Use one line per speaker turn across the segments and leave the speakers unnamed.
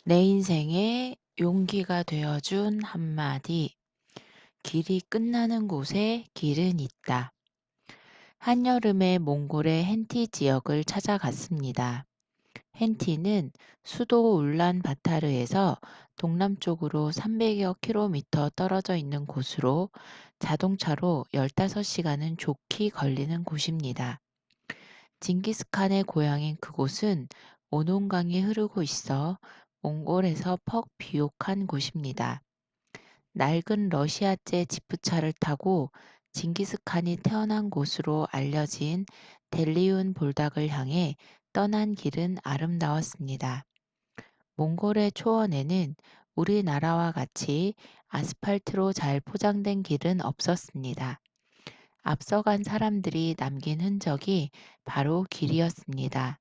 내 인생에 용기가 되어준 한마디. 길이 끝나는 곳에 길은 있다. 한여름에 몽골의 hen티 지역을 찾아갔습니다. hen티는 수도 울란바타르에서 동남쪽으로 300여 킬로미터 떨어져 있는 곳으로 자동차로 15시간은 좋게 걸리는 곳입니다. 징기스칸의 고향인 그곳은 오농강이 흐르고 있어 몽골에서 퍽 비옥한 곳입니다. 낡은 러시아제 지프차를 타고 징기스칸이 태어난 곳으로 알려진 델리운 볼닥을 향해 떠난 길은 아름다웠습니다. 몽골의 초원에는 우리나라와 같이 아스팔트로 잘 포장된 길은 없었습니다. 앞서간 사람들이 남긴 흔적이 바로 길이었습니다.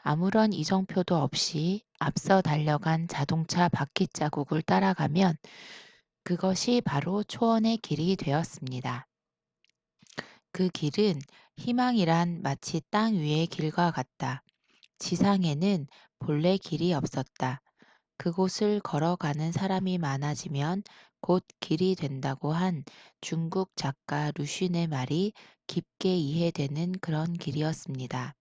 아무런 이정표도 없이 앞서 달려간 자동차 바퀴 자국을 따라가면 그것이 바로 초원의 길이 되었습니다. 그 길은 희망이란 마치 땅 위의 길과 같다. 지상에는 본래 길이 없었다. 그곳을 걸어가는 사람이 많아지면 곧 길이 된다고 한 중국 작가 루쉔의 말이 깊게 이해되는 그런 길이었습니다.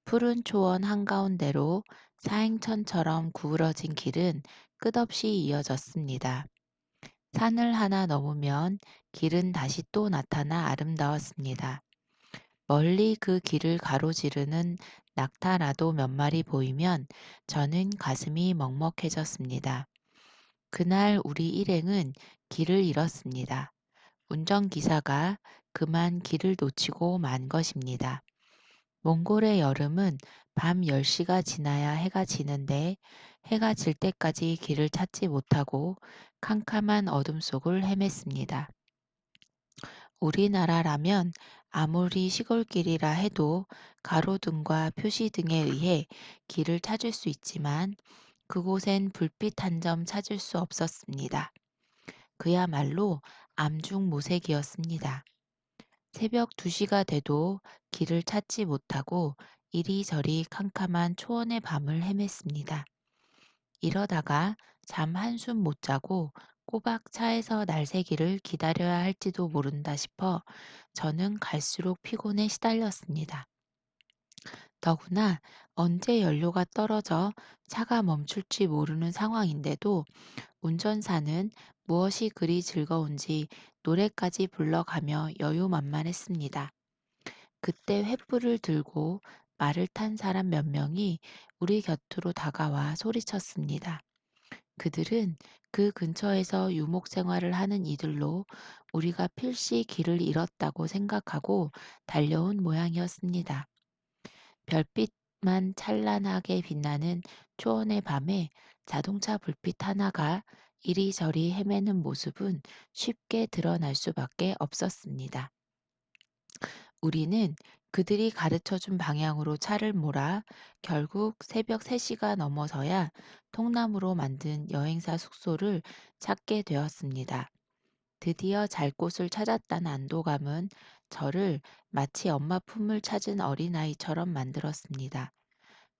푸른 초원 한가운데로 사행천처럼 구부러진 길은 끝없이 이어졌습니다. 산을 하나 넘으면 길은 다시 또 나타나 아름다웠습니다. 멀리 그 길을 가로지르는 낙타라도 몇 마리 보이면 저는 가슴이 먹먹해졌습니다. 그날 우리 일행은 길을 잃었습니다. 운전기사가 그만 길을 놓치고 만 것입니다. 몽골의 여름은 밤 10시가 지나야 해가 지는데 해가 질 때까지 길을 찾지 못하고 캄캄한 어둠 속을 헤맸습니다. 우리나라라면 아무리 시골길이라 해도 가로등과 표시등에 의해 길을 찾을 수 있지만 그곳엔 불빛 한 점 찾을 수 없었습니다. 그야말로 암중무색이었습니다. 새벽 2시가 돼도 길을 찾지 못하고 이리저리 캄캄한 초원의 밤을 헤맸습니다. 이러다가 잠 한숨 못 자고 꼬박 차에서 날새기를 기다려야 할지도 모른다 싶어 저는 갈수록 피곤에 시달렸습니다. 더구나 언제 연료가 떨어져 차가 멈출지 모르는 상황인데도 운전사는 무엇이 그리 즐거운지 노래까지 불러가며 여유만만했습니다. 그때 횃불을 들고 말을 탄 사람 몇 명이 우리 곁으로 다가와 소리쳤습니다. 그들은 그 근처에서 유목 생활을 하는 이들로 우리가 필시 길을 잃었다고 생각하고 달려온 모양이었습니다. 별빛만 찬란하게 빛나는 초원의 밤에 자동차 불빛 하나가 이리저리 헤매는 모습은 쉽게 드러날 수밖에 없었습니다. 우리는 그들이 가르쳐 준 방향으로 차를 몰아 결국 새벽 3시가 넘어서야 통나무로 만든 여행사 숙소를 찾게 되었습니다. 드디어 잘 곳을 찾았다는 안도감은 저를 마치 엄마 품을 찾은 어린아이처럼 만들었습니다.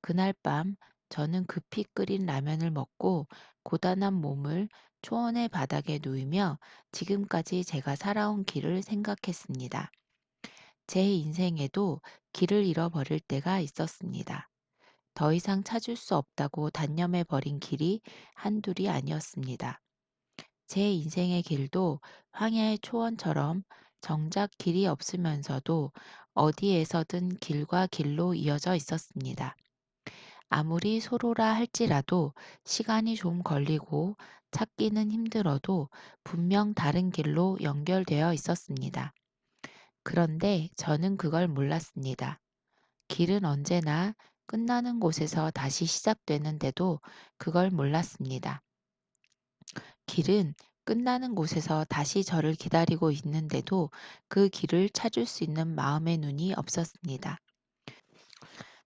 그날 밤 저는 급히 끓인 라면을 먹고 고단한 몸을 초원의 바닥에 누이며 지금까지 제가 살아온 길을 생각했습니다. 제 인생에도 길을 잃어버릴 때가 있었습니다. 더 이상 찾을 수 없다고 단념해버린 길이 한둘이 아니었습니다. 제 인생의 길도 황야의 초원처럼 정작 길이 없으면서도 어디에서든 길과 길로 이어져 있었습니다. 아무리 소로라 할지라도 시간이 좀 걸리고 찾기는 힘들어도 분명 다른 길로 연결되어 있었습니다. 그런데 저는 그걸 몰랐습니다. 길은 언제나 끝나는 곳에서 다시 시작되는데도 그걸 몰랐습니다. 길은 끝나는 곳에서 다시 저를 기다리고 있는데도 그 길을 찾을 수 있는 마음의 눈이 없었습니다.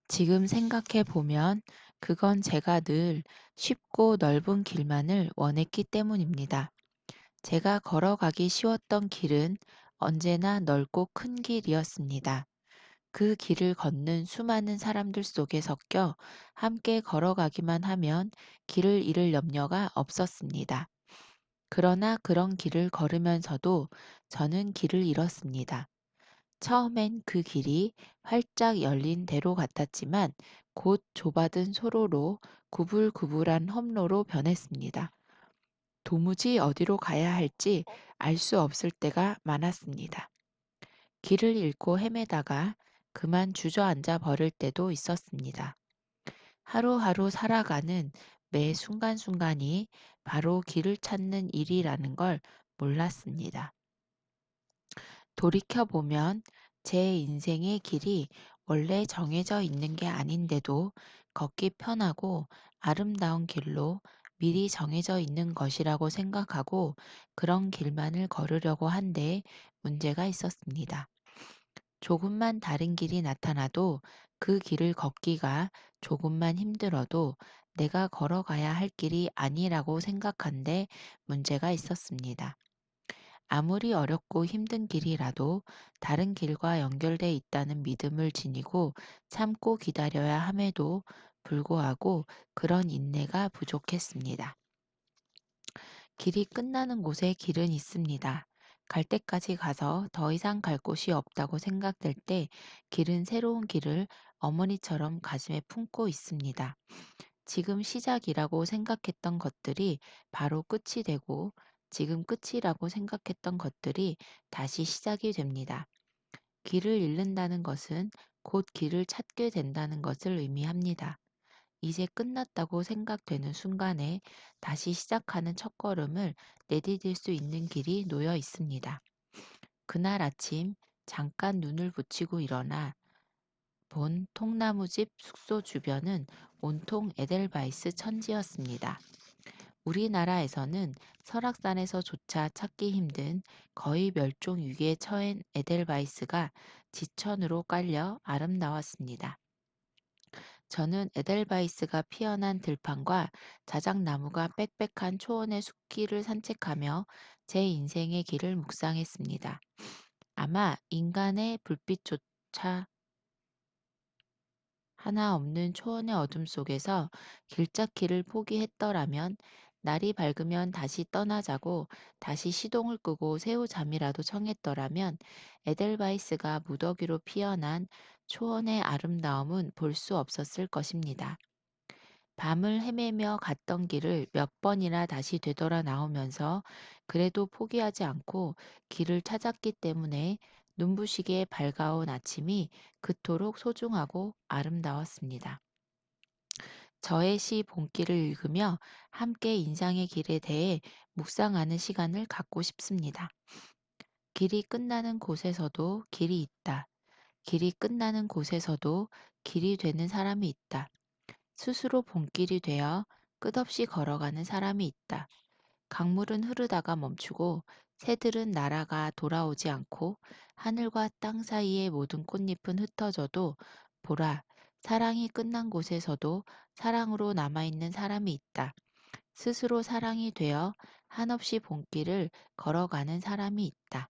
지금 생각해 보면 그건 제가 늘 쉽고 넓은 길만을 원했기 때문입니다. 제가 걸어가기 쉬웠던 길은 언제나 넓고 큰 길이었습니다. 그 길을 걷는 수많은 사람들 속에 섞여 함께 걸어가기만 하면 길을 잃을 염려가 없었습니다. 그러나 그런 길을 걸으면서도 저는 길을 잃었습니다. 처음엔 그 길이 활짝 열린 대로 같았지만 곧 좁아든 소로로 구불구불한 험로로 변했습니다. 도무지 어디로 가야 할지 알 수 없을 때가 많았습니다. 길을 잃고 헤매다가 그만 주저앉아 버릴 때도 있었습니다. 하루하루 살아가는 매 순간순간이 바로 길을 찾는 일이라는 걸 몰랐습니다. 돌이켜보면 제 인생의 길이 원래 정해져 있는 게 아닌데도 걷기 편하고 아름다운 길로 미리 정해져 있는 것이라고 생각하고 그런 길만을 걸으려고 한데 문제가 있었습니다. 조금만 다른 길이 나타나도 그 길을 걷기가 조금만 힘들어도 내가 걸어가야 할 길이 아니라고 생각한데 문제가 있었습니다. 아무리 어렵고 힘든 길이라도 다른 길과 연결돼 있다는 믿음을 지니고 참고 기다려야 함에도 불구하고 그런 인내가 부족했습니다. 길이 끝나는 곳에 길은 있습니다. 갈 때까지 가서 더 이상 갈 곳이 없다고 생각될 때 길은 새로운 길을 어머니처럼 가슴에 품고 있습니다. 지금 시작이라고 생각했던 것들이 바로 끝이 되고 지금 끝이라고 생각했던 것들이 다시 시작이 됩니다. 길을 잃는다는 것은 곧 길을 찾게 된다는 것을 의미합니다. 이제 끝났다고 생각되는 순간에 다시 시작하는 첫걸음을 내디딜 수 있는 길이 놓여 있습니다. 그날 아침 잠깐 눈을 붙이고 일어나 본 통나무집 숙소 주변은 온통 에델바이스 천지였습니다. 우리나라에서는 설악산에서조차 찾기 힘든 거의 멸종 위기에 처한 에델바이스가 지천으로 깔려 아름다웠습니다. 저는 에델바이스가 피어난 들판과 자작나무가 빽빽한 초원의 숲길을 산책하며 제 인생의 길을 묵상했습니다. 아마 인간의 불빛조차 하나 없는 초원의 어둠 속에서 길찾기를 포기했더라면 날이 밝으면 다시 떠나자고 다시 시동을 끄고 새우 잠이라도 청했더라면 에델바이스가 무더기로 피어난 초원의 아름다움은 볼 수 없었을 것입니다. 밤을 헤매며 갔던 길을 몇 번이나 다시 되돌아 나오면서 그래도 포기하지 않고 길을 찾았기 때문에 눈부시게 밝아온 아침이 그토록 소중하고 아름다웠습니다. 저의 시 본길을 읽으며 함께 인상의 길에 대해 묵상하는 시간을 갖고 싶습니다. 길이 끝나는 곳에서도 길이 있다. 길이 끝나는 곳에서도 길이 되는 사람이 있다. 스스로 본길이 되어 끝없이 걸어가는 사람이 있다. 강물은 흐르다가 멈추고 새들은 날아가 돌아오지 않고 하늘과 땅 사이의 모든 꽃잎은 흩어져도 보라, 사랑이 끝난 곳에서도 사랑으로 남아있는 사람이 있다. 스스로 사랑이 되어 한없이 본길을 걸어가는 사람이 있다.